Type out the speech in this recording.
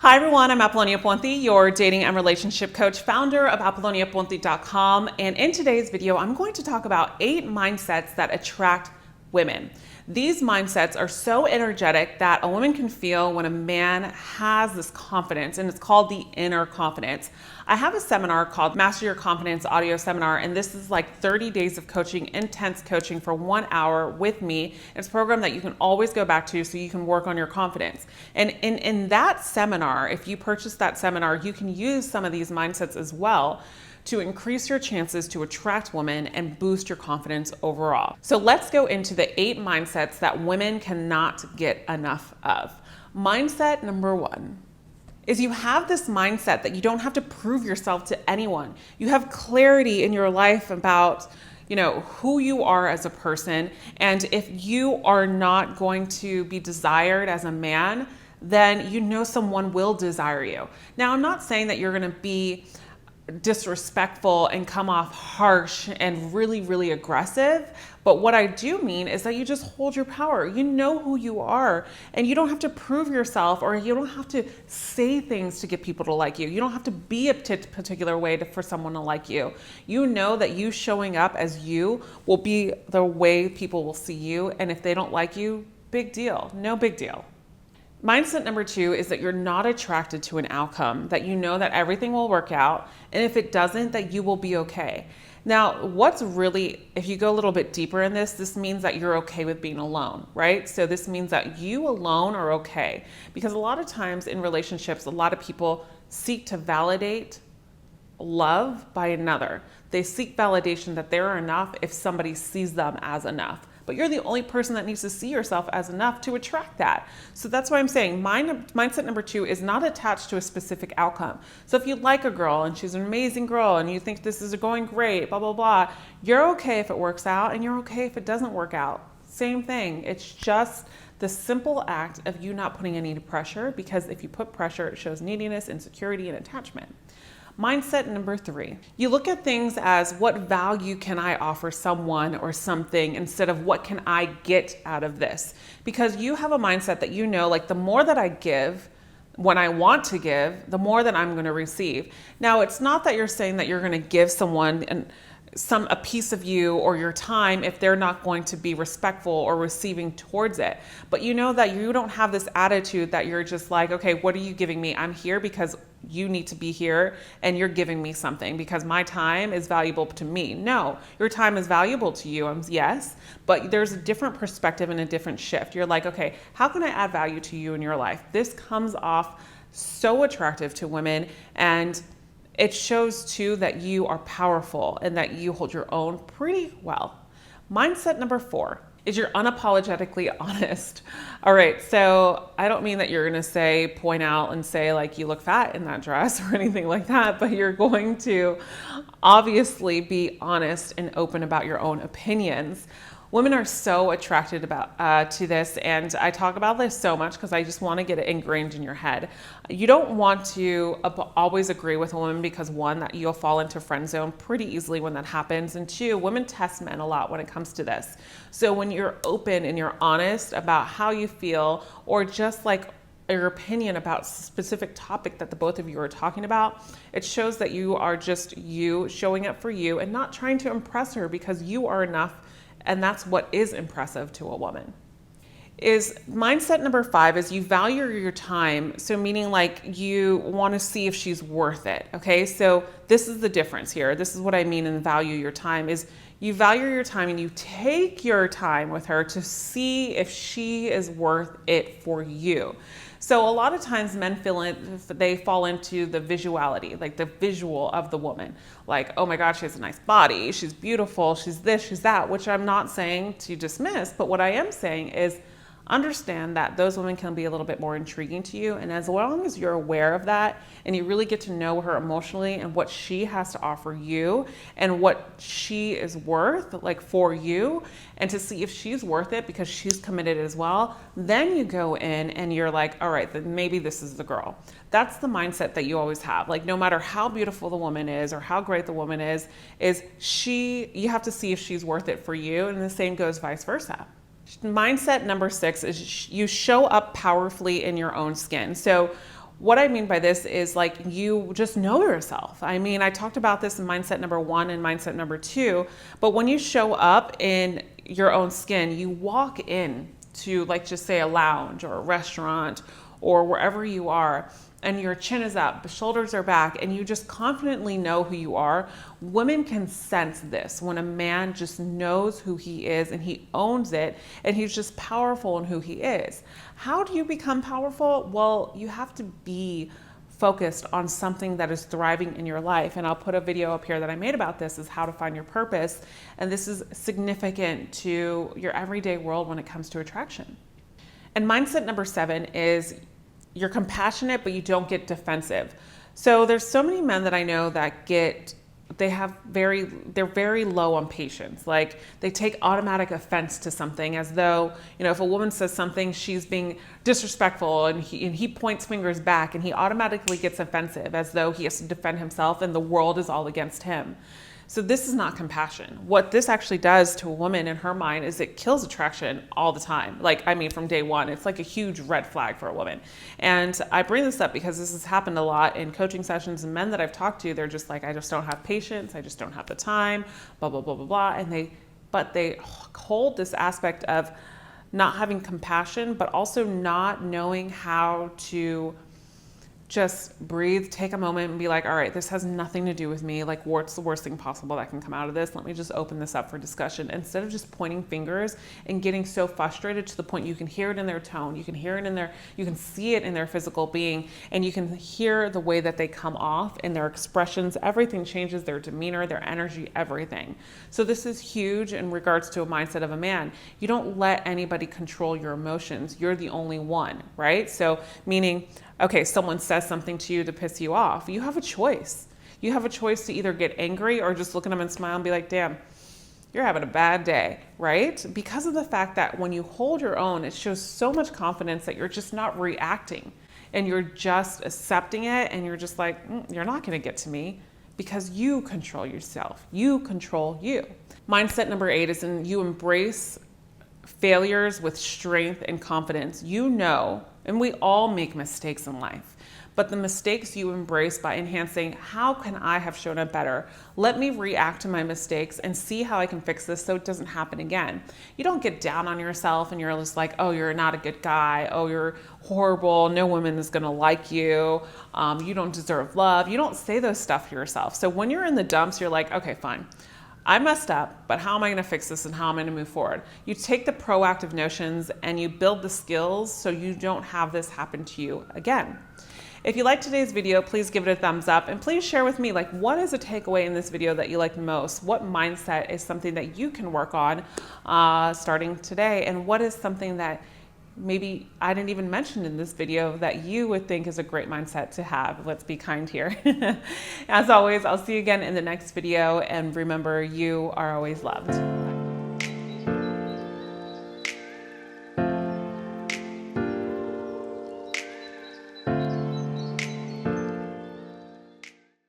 Hi everyone, I'm Apollonia Ponti, your dating and relationship coach, founder of ApolloniaPonti.com. And in today's video, I'm going to talk about 8 mindsets that attract women. These mindsets are so energetic that a woman can feel when a man has this confidence, and it's called the inner confidence. I have a seminar called Master Your Confidence audio seminar, and this is like 30 days of coaching, intense coaching for 1 hour with me. It's a program that you can always go back to so you can work on your confidence. And in that seminar, if you purchase that seminar, you can use some of these mindsets as well to increase your chances to attract women and boost your confidence overall. So let's go into the 8 mindsets that women cannot get enough of. Mindset number 1 is you have this mindset that you don't have to prove yourself to anyone. You have clarity in your life about who you are as a person. And if you are not going to be desired as a man, then someone will desire you. Now, I'm not saying that you're going to be disrespectful and come off harsh and really, really aggressive. But what I do mean is that you just hold your power. You know who you are, and you don't have to prove yourself, or you don't have to say things to get people to like you. You don't have to be a particular way for someone to like you. You know that you showing up as you will be the way people will see you. And if they don't like you, big deal, no big deal. Mindset number 2 is that you're not attracted to an outcome, that you know that everything will work out, and if it doesn't, that you will be okay. Now, if you go a little bit deeper in this means that you're okay with being alone, right? So this means that you alone are okay. Because a lot of times in relationships, a lot of people seek to validate love by another. They seek validation that they're enough if somebody sees them as enough. But you're the only person that needs to see yourself as enough to attract that. So that's why I'm saying mindset number 2 is not attached to a specific outcome. So if you like a girl and she's an amazing girl and you think this is going great, blah, blah, blah, you're okay if it works out and you're okay if it doesn't work out. Same thing. It's just the simple act of you not putting any pressure, because if you put pressure, it shows neediness, insecurity, and attachment. Mindset number 3, you look at things as what value can I offer someone or something instead of what can I get out of this? Because you have a mindset that like the more that I give, when I want to give, the more that I'm going to receive. Now, it's not that you're saying that you're going to give someone a piece of you or your time if they're not going to be respectful or receiving towards it. But you know that you don't have this attitude that you're just like, okay, what are you giving me? I'm here because you need to be here and you're giving me something because my time is valuable to me. No, your time is valuable to you, yes, but there's a different perspective and a different shift. You're like, okay, how can I add value to you in your life? This comes off so attractive to women, and it shows too that you are powerful and that you hold your own pretty well. Mindset number 4 is you're unapologetically honest. All right, so I don't mean that you're gonna point out and say like you look fat in that dress or anything like that, but you're going to obviously be honest and open about your own opinions. Women are so attracted to this, and I talk about this so much because I just want to get it ingrained in your head. You don't want to always agree with a woman because 1, that you'll fall into friend zone pretty easily when that happens, and 2, women test men a lot when it comes to this. So when you're open and you're honest about how you feel, or just like your opinion about a specific topic that the both of you are talking about, it shows that you are just you showing up for you and not trying to impress her, because you are enough. And that's what is impressive to a woman. Mindset number 5 is you value your time. So meaning like you want to see if she's worth it. Okay. So this is the difference here. This is what I mean in value your time is you value your time and you take your time with her to see if she is worth it for you. So a lot of times men they fall into the visuality, like the visual of the woman. Like, oh my God, she has a nice body. She's beautiful. She's this, she's that, which I'm not saying to dismiss. But what I am saying is understand that those women can be a little bit more intriguing to you. And as long as you're aware of that and you really get to know her emotionally and what she has to offer you and what she is worth like for you, and to see if she's worth it because she's committed as well, then you go in and you're like, all right, then maybe this is the girl. That's the mindset that you always have. Like no matter how beautiful the woman is or how great the woman is you have to see if she's worth it for you. And the same goes vice versa. Mindset number 6 is you show up powerfully in your own skin. So What I mean by this is like you just know yourself. I mean, I talked about this in mindset number 1 and mindset number 2, but when you show up in your own skin, you walk in to, like, just say a lounge or a restaurant or wherever you are, and your chin is up, the shoulders are back, and you just confidently know who you are. Women can sense this when a man just knows who he is and he owns it, and he's just powerful in who he is. How do you become powerful? Well, you have to be focused on something that is thriving in your life. And I'll put a video up here that I made about this, is how to find your purpose. And this is significant to your everyday world when it comes to attraction. And mindset number 7 is you're compassionate, but you don't get defensive. So there's so many men that I know that they're very low on patience. Like, they take automatic offense to something, as though, if a woman says something, she's being disrespectful, and he points fingers back, and he automatically gets offensive, as though he has to defend himself and the world is all against him. So this is not compassion. What this actually does to a woman in her mind is it kills attraction all the time. Like, I mean, from day one, it's like a huge red flag for a woman. And I bring this up because this has happened a lot in coaching sessions, and men that I've talked to, they're just like, I just don't have patience. I just don't have the time, blah, blah, blah, blah, blah. And they hold this aspect of not having compassion, but also not knowing how to just breathe, take a moment and be like, all right, this has nothing to do with me. Like, what's the worst thing possible that can come out of this? Let me just open this up for discussion, instead of just pointing fingers and getting so frustrated to the point you can hear it in their tone, you can hear it in you can see it in their physical being, and you can hear the way that they come off in their expressions. Everything changes, their demeanor, their energy, everything. So this is huge in regards to a mindset of a man. You don't let anybody control your emotions. You're the only one, right? So meaning, okay, someone says something to you to piss you off. You have a choice. You have a choice to either get angry or just look at them and smile and be like, damn, you're having a bad day, right? Because of the fact that when you hold your own, it shows so much confidence that you're just not reacting, and you're just accepting it, and you're just like, you're not gonna get to me, because you control yourself. You control you. Mindset number 8 is you embrace failures with strength and confidence. And we all make mistakes in life, but the mistakes you embrace by enhancing, how can I have shown up better? Let me react to my mistakes and see how I can fix this so it doesn't happen again. You don't get down on yourself and you're just like, oh, you're not a good guy. Oh, you're horrible. No woman is gonna like you. You don't deserve love. You don't say those stuff to yourself. So when you're in the dumps, you're like, okay, fine. I messed up, but how am I going to fix this and how am I going to move forward? You take the proactive notions and you build the skills so you don't have this happen to you again. If you liked today's video, please give it a thumbs up, and please share with me, like, what is a takeaway in this video that you like the most? What mindset is something that you can work on starting today? And what is something that maybe I didn't even mention in this video that you would think is a great mindset to have? Let's be kind here. As always, I'll see you again in the next video, and remember, you are always loved.